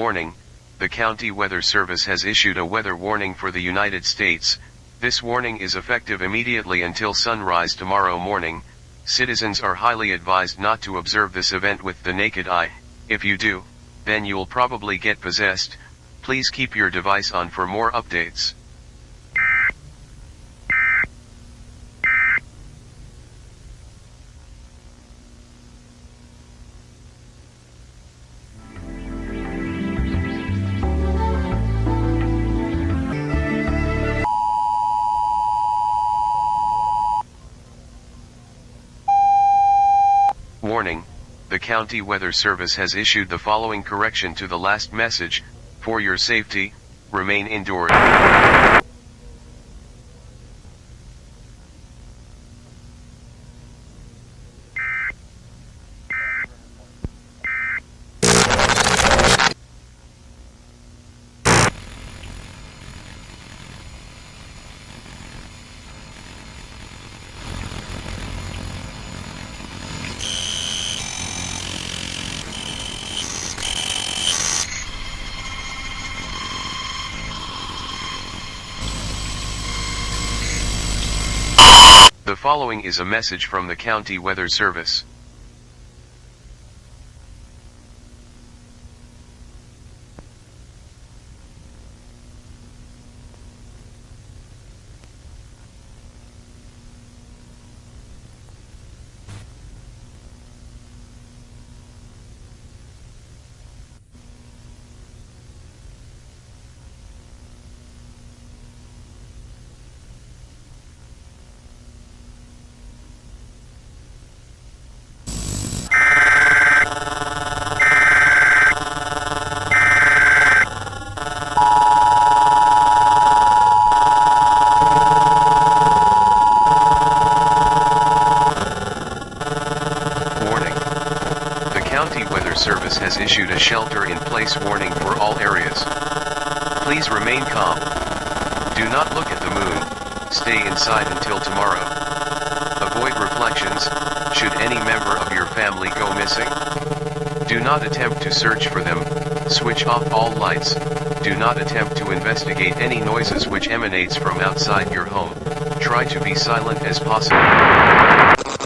Warning, the County Weather Service has issued a weather warning for the United States. This warning is effective immediately until sunrise tomorrow morning. Citizens are highly advised not to observe this event with the naked eye. If you do, then you'll probably get possessed. Please keep your device on for more updates. Warning, the County Weather Service has issued the following correction to the last message. For your safety, remain indoors. The following is a message from the County Weather Service. County Weather Service has issued a shelter-in-place warning for all areas. Please remain calm. Do not look at the moon. Stay inside until tomorrow. Avoid reflections, should any member of your family go missing. Do not attempt to search for them. Switch off all lights. Do not attempt to investigate any noises which emanates from outside your home. Try to be silent as possible.